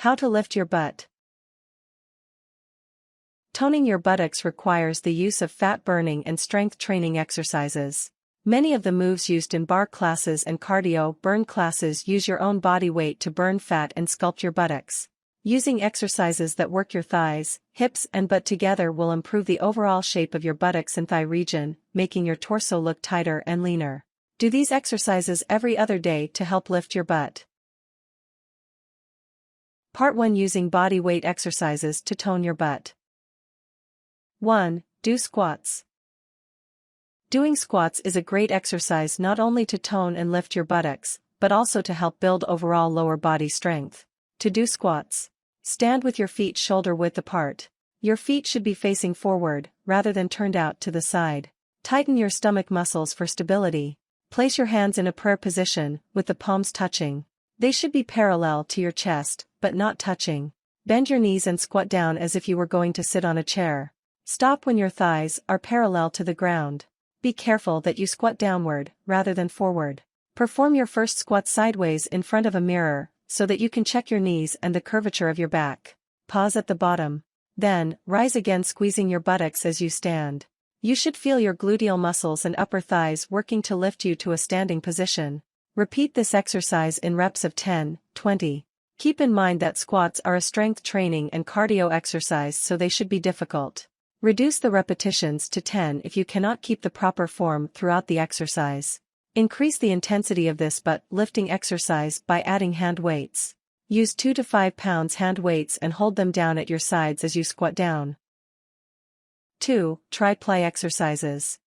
How to lift your butt. Toning your buttocks requires the use of fat-burning and strength training exercises. Many of the moves used in barre classes and cardio burn classes use your own body weight to burn fat and sculpt your buttocks. Using exercises that work your thighs, hips and butt together will improve the overall shape of your buttocks and thigh region, making your torso look tighter and leaner. Do these exercises every other day to help lift your butt. Part 1. Using body weight exercises to tone your butt. 1. Do squats. Doing squats is a great exercise not only to tone and lift your buttocks, but also to help build overall lower body strength. To do squats, stand with your feet shoulder-width apart. Your feet should be facing forward, rather than turned out to the side. Tighten your stomach muscles for stability. Place your hands in a prayer position, with the palms touching. They should be parallel to your chest, but not touching. Bend your knees and squat down as if you were going to sit on a chair. Stop when your thighs are parallel to the ground. Be careful that you squat downward, rather than forward. Perform your first squat sideways in front of a mirror, so that you can check your knees and the curvature of your back. Pause at the bottom. Then, rise again, squeezing your buttocks as you stand. You should feel your gluteal muscles and upper thighs working to lift you to a standing position. Repeat this exercise in reps of 10, 20. Keep in mind that squats are a strength training and cardio exercise, so they should be difficult. Reduce the repetitions to 10 if you cannot keep the proper form throughout the exercise. Increase the intensity of this butt lifting exercise by adding hand weights. Use 2 to 5 pounds hand weights and hold them down at your sides as you squat down. 2. Try plie exercises.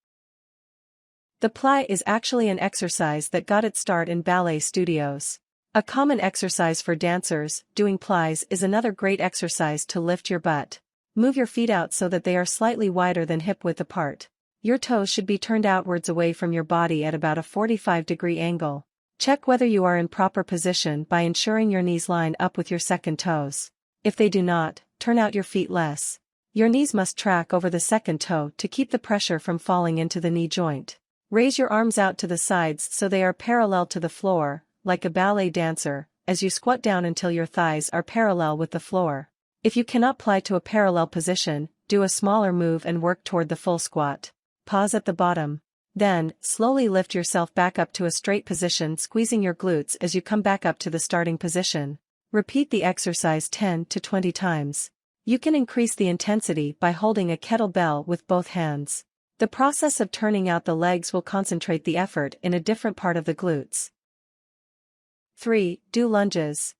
The plie is actually an exercise that got its start in ballet studios. A common exercise for dancers, doing plies is another great exercise to lift your butt. Move your feet out so that they are slightly wider than hip-width apart. Your toes should be turned outwards away from your body at about a 45-degree angle. Check whether you are in proper position by ensuring your knees line up with your second toes. If they do not, turn out your feet less. Your knees must track over the second toe to keep the pressure from falling into the knee joint. Raise your arms out to the sides so they are parallel to the floor, like a ballet dancer, as you squat down until your thighs are parallel with the floor. If you cannot plie to a parallel position, do a smaller move and work toward the full squat. Pause at the bottom. Then, slowly lift yourself back up to a straight position, squeezing your glutes as you come back up to the starting position. Repeat the exercise 10 to 20 times. You can increase the intensity by holding a kettlebell with both hands. The process of turning out the legs will concentrate the effort in a different part of the glutes. 3. Do lunges.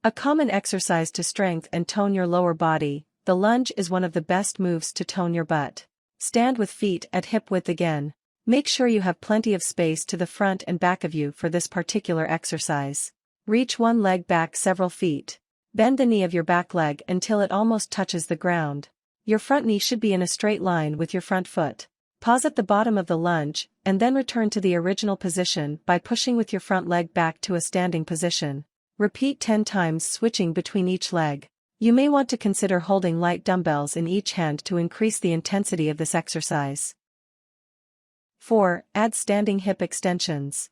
A common exercise to strengthen and tone your lower body, the lunge is one of the best moves to tone your butt. Stand with feet at hip width again. Make sure you have plenty of space to the front and back of you for this particular exercise. Reach one leg back several feet. Bend the knee of your back leg until it almost touches the ground. Your front knee should be in a straight line with your front foot. Pause at the bottom of the lunge, and then return to the original position by pushing with your front leg back to a standing position. Repeat 10 times, switching between each leg. You may want to consider holding light dumbbells in each hand to increase the intensity of this exercise. 4. Add standing hip extensions.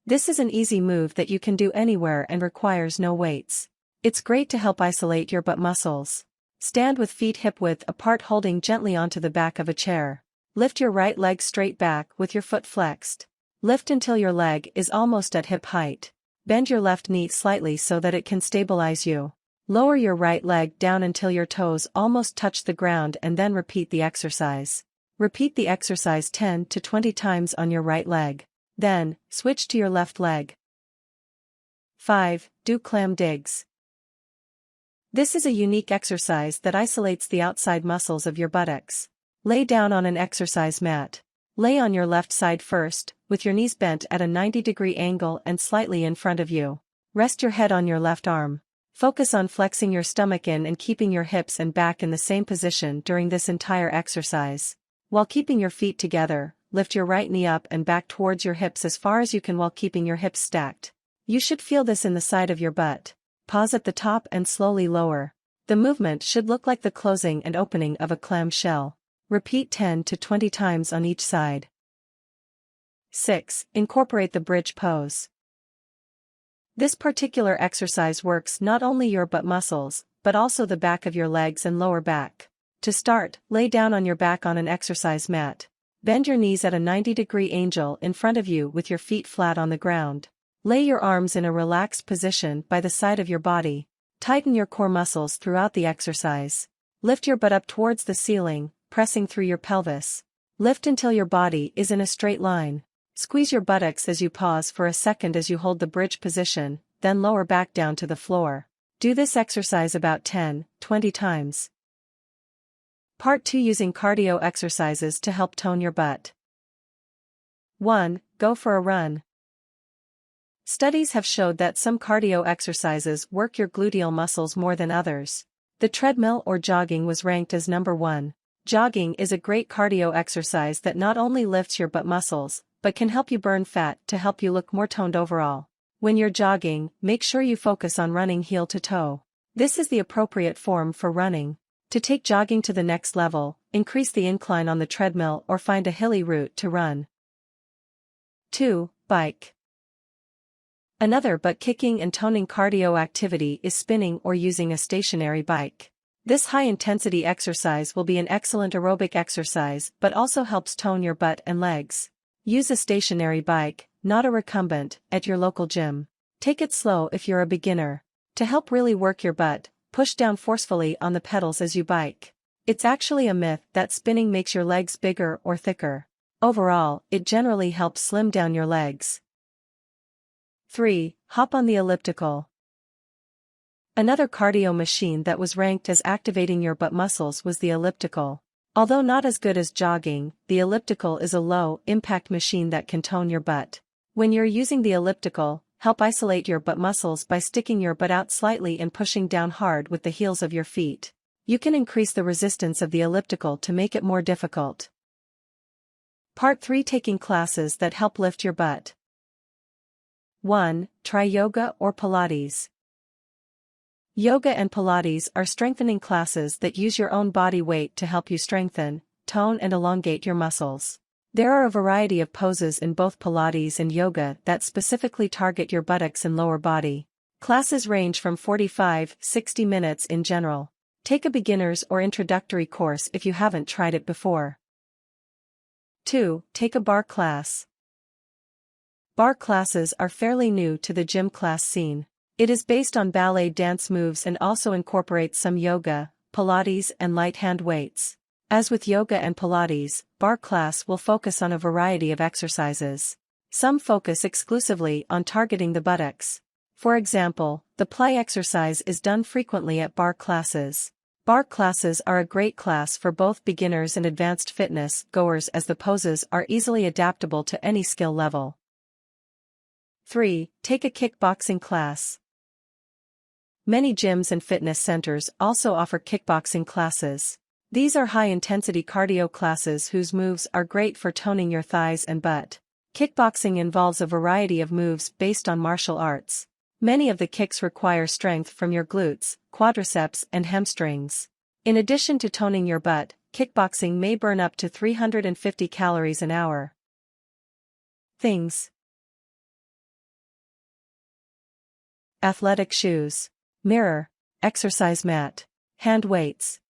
This is an easy move that you can do anywhere and requires no weights. It's great to help isolate your butt muscles. Stand with feet hip-width apart, holding gently onto the back of a chair. Lift your right leg straight back with your foot flexed. Lift until your leg is almost at hip height. Bend your left knee slightly so that it can stabilize you. Lower your right leg down until your toes almost touch the ground and then repeat the exercise. Repeat the exercise 10 to 20 times on your right leg. Then, switch to your left leg. 5. Do clam digs. This is a unique exercise that isolates the outside muscles of your buttocks. Lay down on an exercise mat. Lay on your left side first, with your knees bent at a 90-degree angle and slightly in front of you. Rest your head on your left arm. Focus on flexing your stomach in and keeping your hips and back in the same position during this entire exercise. While keeping your feet together, lift your right knee up and back towards your hips as far as you can while keeping your hips stacked. You should feel this in the side of your butt. Pause at the top and slowly lower. The movement should look like the closing and opening of a clam shell. Repeat 10 to 20 times on each side. 6. Incorporate the bridge pose. This particular exercise works not only your butt muscles, but also the back of your legs and lower back. To start, lay down on your back on an exercise mat. Bend your knees at a 90-degree angle in front of you with your feet flat on the ground. Lay your arms in a relaxed position by the side of your body. Tighten your core muscles throughout the exercise. Lift your butt up towards the ceiling, pressing through your pelvis. Lift until your body is in a straight line. Squeeze your buttocks as you pause for a second as you hold the bridge position, then lower back down to the floor. Do this exercise about 10-20 times. Part 2, using cardio exercises to help tone your butt. 1. Go for a run. Studies have showed that some cardio exercises work your gluteal muscles more than others. The treadmill or jogging was ranked as number 1. Jogging is a great cardio exercise that not only lifts your butt muscles, but can help you burn fat to help you look more toned overall. When you're jogging, make sure you focus on running heel to toe. This is the appropriate form for running. To take jogging to the next level, increase the incline on the treadmill or find a hilly route to run. 2. Bike. Another butt-kicking and toning cardio activity is spinning or using a stationary bike. This high-intensity exercise will be an excellent aerobic exercise but also helps tone your butt and legs. Use a stationary bike, not a recumbent, at your local gym. Take it slow if you're a beginner. To help really work your butt, push down forcefully on the pedals as you bike. It's actually a myth that spinning makes your legs bigger or thicker. Overall, it generally helps slim down your legs. 3. Hop on the elliptical. Another cardio machine that was ranked as activating your butt muscles was the elliptical. Although not as good as jogging, the elliptical is a low-impact machine that can tone your butt. When you're using the elliptical, help isolate your butt muscles by sticking your butt out slightly and pushing down hard with the heels of your feet. You can increase the resistance of the elliptical to make it more difficult. Part 3, taking classes that help lift your butt. 1. Try yoga or Pilates. Yoga and Pilates are strengthening classes that use your own body weight to help you strengthen, tone and elongate your muscles. There are a variety of poses in both Pilates and yoga that specifically target your buttocks and lower body. Classes range from 45-60 minutes in general. Take a beginner's or introductory course if you haven't tried it before. 2. Take a barre class. Barre classes are fairly new to the gym class scene. It is based on ballet dance moves and also incorporates some yoga, Pilates and light hand weights. As with yoga and Pilates, barre class will focus on a variety of exercises. Some focus exclusively on targeting the buttocks. For example, the plie exercise is done frequently at barre classes. Barre classes are a great class for both beginners and advanced fitness goers as the poses are easily adaptable to any skill level. 3. Take a kickboxing class. Many gyms and fitness centers also offer kickboxing classes. These are high-intensity cardio classes whose moves are great for toning your thighs and butt. Kickboxing involves a variety of moves based on martial arts. Many of the kicks require strength from your glutes, quadriceps and hamstrings. In addition to toning your butt, kickboxing may burn up to 350 calories an hour. Things: athletic shoes, mirror, exercise mat, hand weights,